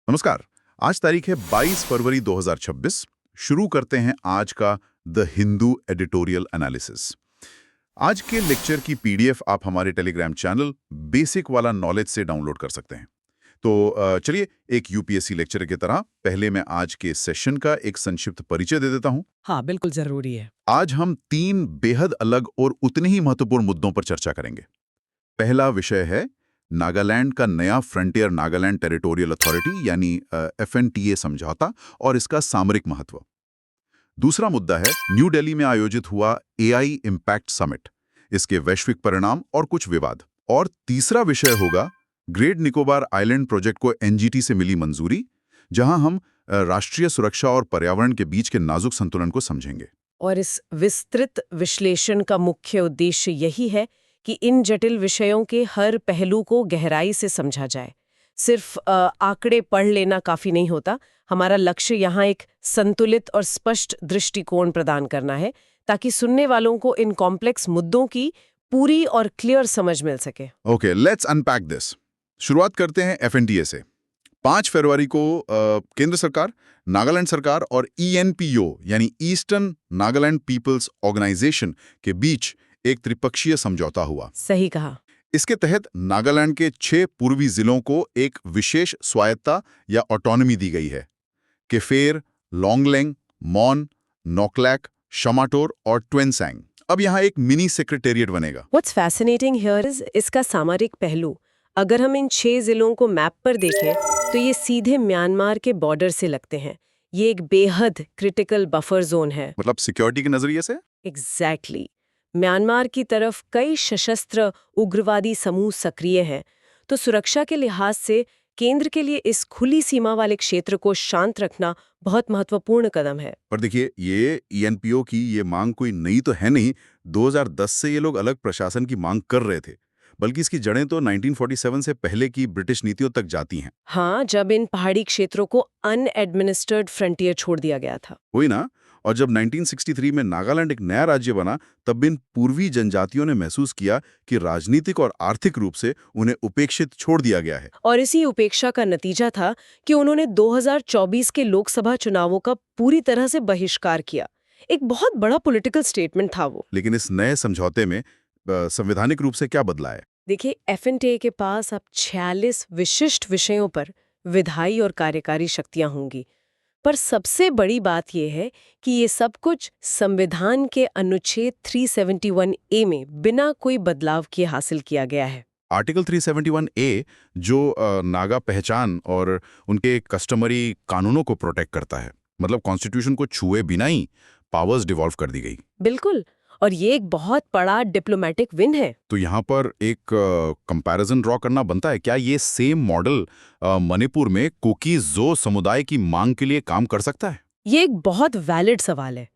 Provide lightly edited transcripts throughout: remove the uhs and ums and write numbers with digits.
नमस्कार। आज तारीख है 22 फरवरी 2026। शुरू करते हैं आज का द हिंदू एडिटोरियल एनालिसिस। आज के लेक्चर की पीडीएफ आप हमारे टेलीग्राम चैनल बेसिक वाला नॉलेज से डाउनलोड कर सकते हैं। तो चलिए एक यूपीएससी लेक्चर की तरह पहले मैं आज के सेशन का एक संक्षिप्त परिचय दे देता हूं। हाँ, बिल्कुल जरूरी है। आज हम 3 बेहद अलग और उतने ही महत्वपूर्ण मुद्दों पर चर्चा करेंगे। पहला विषय है नागालैंड का नया फ्रंटियर नागालैंड टेरिटोरियल अथॉरिटी यानी एफएनटीए समझौता और इसका सामरिक महत्व। दूसरा मुद्दा है न्यू दिल्ली में आयोजित हुआ एआई इम्पैक्ट समिट, इसके वैश्विक परिणाम और कुछ विवाद। और तीसरा विषय होगा ग्रेट निकोबार आइलैंड प्रोजेक्ट को एनजीटी से मिली मंजूरी, जहां हम राष्ट्रीय सुरक्षा और पर्यावरण के बीच के नाजुक संतुलन को समझेंगे। और इस विस्तृत विश्लेषण का मुख्य उद्देश्य यही है कि इन जटिल विषयों के हर पहलू को गहराई से समझा जाए। सिर्फ आंकड़े पढ़ लेना काफी नहीं होता। हमारा लक्ष्य यहाँ एक संतुलित और स्पष्ट दृष्टिकोण प्रदान करना है, ताकि सुनने वालों को इन कॉम्प्लेक्स मुद्दों की पूरी और क्लियर समझ मिल सके। Okay, let's unpack this. शुरुआत करते हैं एफएनटीए से। 5 फरवरी को केंद्र सरकार, नागालैंड सरकार और ईएनपीओ यानी ईस्टर्न नागालैंड पीपल्स ऑर्गेनाइजेशन के बीच एक त्रिपक्षीय समझौता हुआ। सही कहा। इसके तहत नागालैंड के 6 पूर्वी जिलों को एक विशेष स्वायत्ता या ऑटोनॉमी दी गई है। केफेर, लोंगलेंग, मॉन, नोक्लैक, शमाटोर और ट्वेंसैंग। अब यहाँ एक मिनी सेक्रेटेरिएट बनेगा। What's fascinating here is इसका सामरिक पहलू। अगर हम इन 6 जिलों को मैप पर देखें तो ये सीधे म्यांमार के बॉर्डर से लगते हैं। ये एक बेहद क्रिटिकल बफर जोन है। मतलब सिक्योरिटी के नजरिए से। एग्जैक्टली। म्यांमार की तरफ कई सशस्त्र उग्रवादी समूह सक्रिय हैं, तो सुरक्षा के लिहाज से केंद्र के लिए इस खुली सीमा वाले क्षेत्र को शांत रखना बहुत महत्वपूर्ण कदम है। पर देखिए, ये ईएनपीओ की ये मांग कोई नई तो है नहीं। 2010 से ये लोग अलग प्रशासन की मांग कर रहे थे, बल्कि इसकी जड़ें तो 1947 से पहले की ब्रिटिश नीतियों तक जाती हैं। हाँ, जब इन पहाड़ी क्षेत्रों को अनएडमिनिस्टर्ड फ्रंटियर छोड़ दिया गया था। वही ना। और जब 1963 में नागालैंड एक नया राज्य बना, तब इन पूर्वी जनजातियों ने महसूस किया कि राजनीतिक और आर्थिक रूप से उन्हें उपेक्षित छोड़ दिया गया है। और इसी उपेक्षा का नतीजा था कि उन्होंने 2024 के लोकसभा चुनावों का पूरी तरह से बहिष्कार किया। एक बहुत बड़ा पॉलिटिकल स्टेटमेंट था वो। लेकिन इस नए समझौते में संवैधानिक रूप से क्या बदला है? देखिए, एफएनटीए के पास अब 46 विशिष्ट विषयों पर विधायी और कार्यकारी शक्तियां होंगी। पर सबसे बड़ी बात यह है कि ये सब कुछ संविधान के अनुच्छेद 371 ए में बिना कोई बदलाव किए हासिल किया गया है। आर्टिकल 371 ए जो नागा पहचान और उनके कस्टमरी कानूनों को प्रोटेक्ट करता है, मतलब कॉन्स्टिट्यूशन को छुए बिना ही पावर्स डिवॉल्व कर दी गई। बिल्कुल। और ये एक बहुत बड़ा डिप्लोमेटिक विन है। तो यहाँ पर एक कंपैरिजन ड्रॉ करना बनता है। क्या ये सेम मॉडल मणिपुर में कुकी-ज़ो समुदाय की मांग के लिए काम कर सकता है? ये एक बहुत वैलिड सवाल है,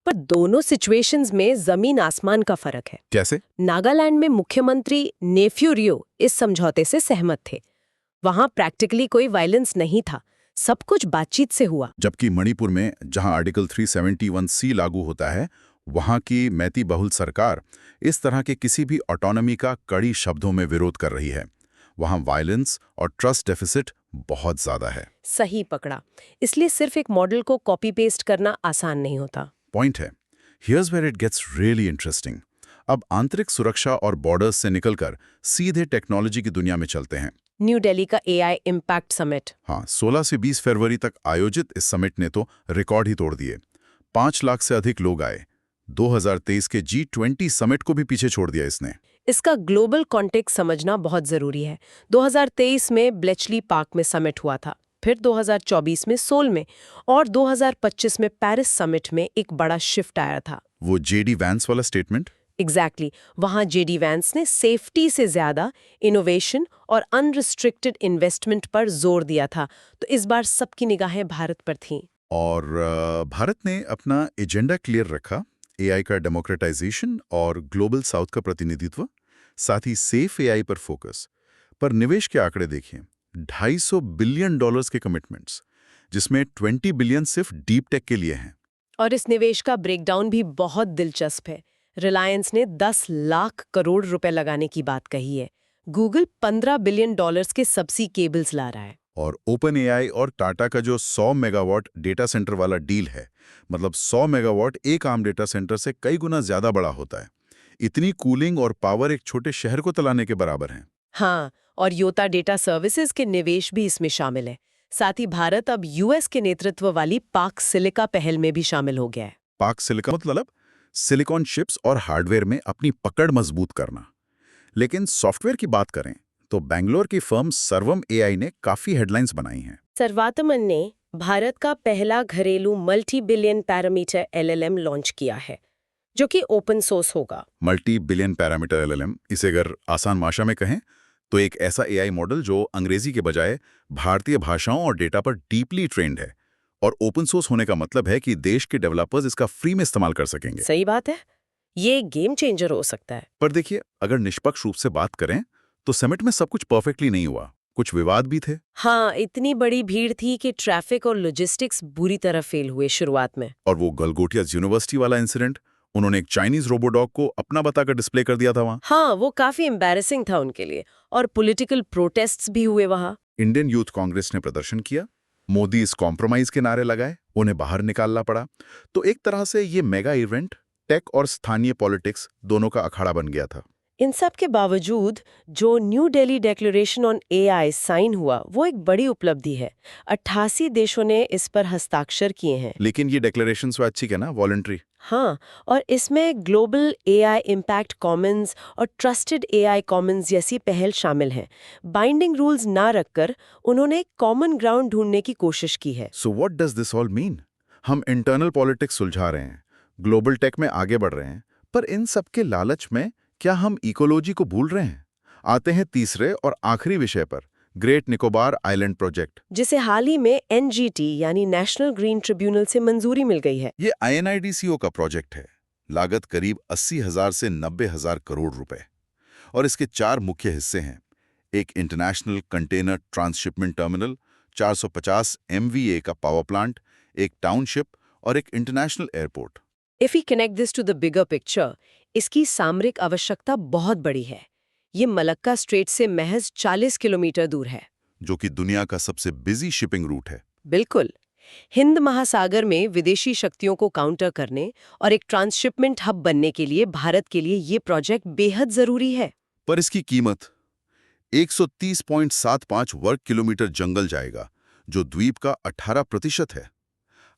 पर दोनों सिचुएशंस में जमीन आसमान का फर्क है। कैसे? नागालैंड में मुख्यमंत्री नेफ्यू रियो इस समझौते से सहमत थे। वहां प्रैक्टिकली कोई वायलेंस नहीं था, सब कुछ बातचीत से हुआ। जबकि मणिपुर में, जहां आर्टिकल 371 सी लागू होता है, वहां की मैती बहुल सरकार इस तरह के किसी भी ऑटोनॉमी का कड़ी शब्दों में विरोध कर रही है। वहां वायलेंस और ट्रस्ट डेफिसिट बहुत ज्यादा है। सही पकड़ा। इसलिए सिर्फ एक मॉडल को कॉपी पेस्ट करना आसान नहीं होता। पॉइंट है। Here's where it gets really interesting. अब आंतरिक सुरक्षा और बॉर्डर्स से निकलकर सीधे टेक्नोलॉजी की दुनिया में चलते हैं। न्यू दिल्ली का एआई इम्पैक्ट समिट। हाँ, 16 से 20 फरवरी तक आयोजित इस समिट ने तो रिकॉर्ड ही तोड़ दिए। 5 लाख से अधिक लोग आए। 2023 के G20 समिट को भी पीछे छोड़ दिया इसने। इसका ग्लोबल कॉन्टेक्स्ट समझना बहुत जरूरी है। 2023 में ब्लेचली पार्क में समिट हुआ था, फिर 2024 में सोल में, और 2025 में पेरिस समिट में एक बड़ा शिफ्ट आया था। वो जेडी वैंस वाला स्टेटमेंट। एग्जैक्टली। वहां जेडी वैंस ने सेफ्टी से ज्यादा इनोवेशन और अनरिस्ट्रिक्टेड इन्वेस्टमेंट पर जोर दिया था। तो इस बार सबकी निगाहें भारत पर थीं। और भारत ने अपना एजेंडा क्लियर रखा। एआई का डेमोक्रेटाइजेशन और ग्लोबल साउथ का प्रतिनिधित्व, साथ ही सेफ एआई पर फोकस। पर निवेश के आंकड़े देखिए, $250 बिलियन के कमिटमेंट्स, जिसमें 20 बिलियन सिर्फ डीप टेक के लिए हैं। और इस निवेश का ब्रेकडाउन भी बहुत दिलचस्प है। रिलायंस ने 10 लाख करोड़ रुपए लगाने की बात कही है। गूगल $15 बिलियन के सबसी केबल्स ला रहा है। और ओपन एआई और टाटा का जो 100 मेगावाट डेटा सेंटर वाला डील है, मतलब 100 मेगावाट एक आम डेटा सेंटर से कई गुना ज्यादा बड़ा होता है। इतनी कूलिंग और पावर एक छोटे शहर को चलाने के बराबर है। हाँ, और योता डेटा सर्विसेज के निवेश भी इसमें शामिल है। साथ ही भारत अब यूएस के नेतृत्व वाली पार्क सिलिका पहल में भी शामिल हो गया है। पार्क सिलिकॉन मतलब सिलिकॉन चिप्स और हार्डवेयर में अपनी पकड़ मजबूत करना। लेकिन सॉफ्टवेयर की बात करें तो बेंगलोर की फर्म सर्वम एआई ने काफी हेडलाइंस बनाई हैं। सर्वातमन ने भारत का पहला घरेलू multi billion parameter LLM launch किया है, जो कि ओपन सोर्स होगा। मल्टी बिलियन पैरामीटर एलएलएम, इसे अगर आसान भाषा में कहें तो एक ऐसा एआई मॉडल जो अंग्रेजी के बजाय भारतीय भाषाओं और डेटा पर डीपली ट्रेंड है। और ओपन सोर्स होने का मतलब है कि देश के डेवलपर्स इसका फ्री में इस्तेमाल कर सकेंगे। सही बात है, ये एक गेम चेंजर हो सकता है। पर देखिए, अगर निष्पक्ष रूप से बात करें तो समिट में सब कुछ परफेक्टली नहीं हुआ, कुछ विवाद भी थे। हाँ, इतनी बड़ी भीड़ थी कि ट्रैफिक और लॉजिस्टिक्स बुरी तरह फेल हुए शुरुआत में। और वो गलगोटिया यूनिवर्सिटी वाला इंसिडेंट, उन्होंने एक चाइनीज रोबोडॉग को अपना बताकर डिस्प्ले कर दिया था वहां। हाँ, वो काफी एम्बैरेसिंग था उनके लिए। और पॉलिटिकल प्रोटेस्ट्स भी हुए वहां। इंडियन यूथ कांग्रेस ने प्रदर्शन किया, मोदी इस कॉम्प्रोमाइज के नारे लगाए, उन्हें बाहर निकालना पड़ा। तो एक तरह से ये मेगा इवेंट टेक और स्थानीय पॉलिटिक्स दोनों का अखाड़ा बन गया था। इन सब के बावजूद जो New Delhi declaration on AI sign हुआ, वो एक बड़ी उपलब्धि है। 88 देशों ने इस पर हस्ताक्षर किए हैं। लेकिन ये डिक्लेरेशन स्वैच्छिक है ना, वॉलंटरी। हाँ, और इसमें ग्लोबल एआई इम्पैक्ट कॉमन्स और ट्रस्टेड एआई कॉमन्स जैसी पहल शामिल हैं। बाइंडिंग रूल्स ना रखकर उन्होंने कॉमन ग्राउंड ढूंढने की कोशिश की है। So what does this all mean? हम इंटरनल पॉलिटिक्स सुलझा रहे हैं, ग्लोबल टेक में आगे बढ़ रहे हैं, पर इन सब के लालच में क्या हम इकोलॉजी को भूल रहे हैं? आते हैं तीसरे और आखिरी विषय पर, ग्रेट निकोबार आइलैंड प्रोजेक्ट, जिसे हाल ही में एनजीटी यानी नेशनल ग्रीन ट्रिब्यूनल से मंजूरी मिल गई है। ये INIDCO का प्रोजेक्ट है। लागत करीब 80,000 से 90,000 करोड़ रुपए। और इसके 4 मुख्य हिस्से हैं। एक international container transhipment terminal, 450 MVA का पावर प्लांट, एक टाउनशिप और एक international airport. If we connect this to the bigger picture, इसकी सामरिक आवश्यकता बहुत बड़ी है। ये मलक्का स्ट्रेट से महज 40 किलोमीटर दूर है, जो कि दुनिया का सबसे बिजी शिपिंग रूट है। बिल्कुल। हिंद महासागर में विदेशी शक्तियों को काउंटर करने और एक ट्रांसशिपमेंट हब बनने के लिए भारत के लिए ये प्रोजेक्ट बेहद जरूरी है। पर इसकी कीमत 130.75 वर्ग किलोमीटर जंगल जाएगा, जो द्वीप का 18% है।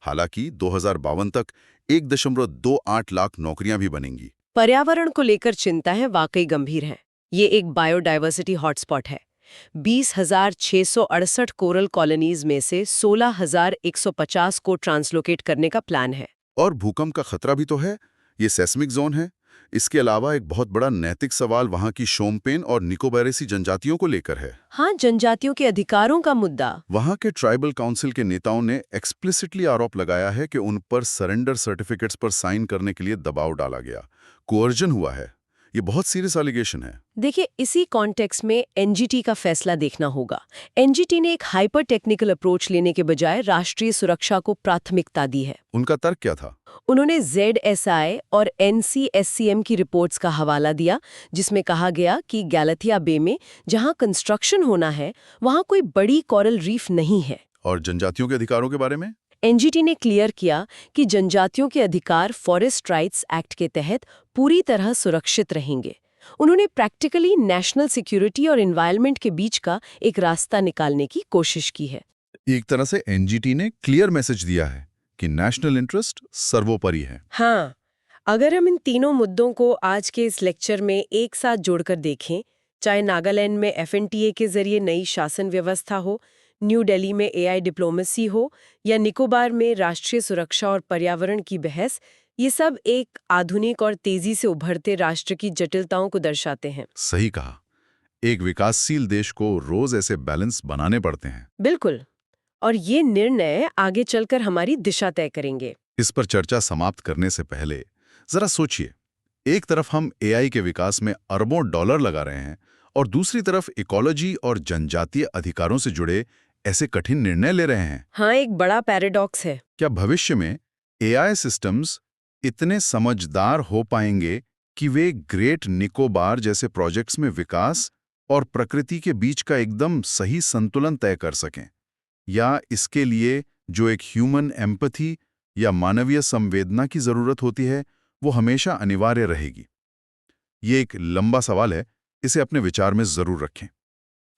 हालांकि 2052 तक 1.28 लाख नौकरियां भी बनेंगी। पर्यावरण को लेकर चिंताएं वाकई गंभीर हैं। ये एक बायोडाइवर्सिटी हॉटस्पॉट है। 20,668 कोरल कॉलोनीज में से 16,150 को ट्रांसलोकेट करने का प्लान है। और भूकंप का खतरा भी तो है। ये सेस्मिक जोन है। इसके अलावा एक बहुत बड़ा नैतिक सवाल वहां की शोम्पेन और निकोबारेसी जनजातियों को लेकर है। हाँ, जनजातियों के अधिकारों का मुद्दा। वहां के ट्राइबल काउंसिल के नेताओं ने एक्सप्लिसिटली आरोप लगाया है कि उन पर सरेंडर सर्टिफिकेट्स पर साइन करने के लिए दबाव डाला गया, कोअर्जन हुआ है। ये बहुत सीरियस एलिगेशन है। देखिए, इसी कॉन्टेक्स्ट में एनजीटी का फैसला देखना होगा। एनजीटी ने एक हाइपर टेक्निकल अप्रोच लेने के बजाय राष्ट्रीय सुरक्षा को प्राथमिकता दी है। उनका तर्क क्या था? उन्होंने ZSI और NCSCM की रिपोर्ट्स का हवाला दिया, जिसमें कहा गया कि गैलथिया बे में जहां कंस्ट्रक्शन होना है, वहां कोई बड़ी कोरल रीफ नहीं है। और जनजातियों के अधिकारों के बारे में? एनजीटी ने क्लियर किया कि जनजातियों के अधिकार फॉरेस्ट राइट्स एक्ट के तहत पूरी तरह सुरक्षित रहेंगे। उन्होंने प्रैक्टिकली नेशनल सिक्योरिटी और एनवायरनमेंट के बीच का एक रास्ता निकालने की कोशिश की है। एक तरह से एनजीटी ने क्लियर मैसेज दिया है कि नेशनल इंटरेस्ट सर्वोपरि है। हाँ, अगर हम इन तीनों मुद्दों को आज के इस लेक्चर में एक साथ जोड़कर देखें, चाहे नागालैंड में FNTA के जरिए नई शासन व्यवस्था हो, न्यू दिल्ली में AI डिप्लोमेसी हो, या निकोबार में राष्ट्रीय सुरक्षा और पर्यावरण की बहस, ये सब एक आधुनिक और तेजी से उभरते राष्ट्र की जटिलताओं को दर्शाते हैं। सही कहा। एक विकासशील देश को रोज ऐसे बैलेंस बनाने पड़ते हैं। बिल्कुल। और ये निर्णय आगे चलकर हमारी दिशा तय करेंगे। इस पर चर्चा समाप्त करने से पहले जरा सोचिए, एक तरफ हम AI के विकास में अरबों डॉलर लगा रहे हैं और दूसरी तरफ इकोलॉजी और जनजातीय अधिकारों से जुड़े ऐसे कठिन निर्णय ले रहे हैं। हाँ, एक बड़ा पैराडॉक्स है। क्या भविष्य में AI सिस्टम्स इतने समझदार हो पाएंगे कि वे ग्रेट निकोबार जैसे प्रोजेक्ट्स में विकास और प्रकृति के बीच का एकदम सही संतुलन तय कर सकें, या इसके लिए जो एक ह्यूमन एम्पैथी या मानवीय संवेदना की जरूरत होती है, वो हमेशा अनिवार्य रहेगी? ये एक लंबा सवाल है, इसे अपने विचार में जरूर रखें।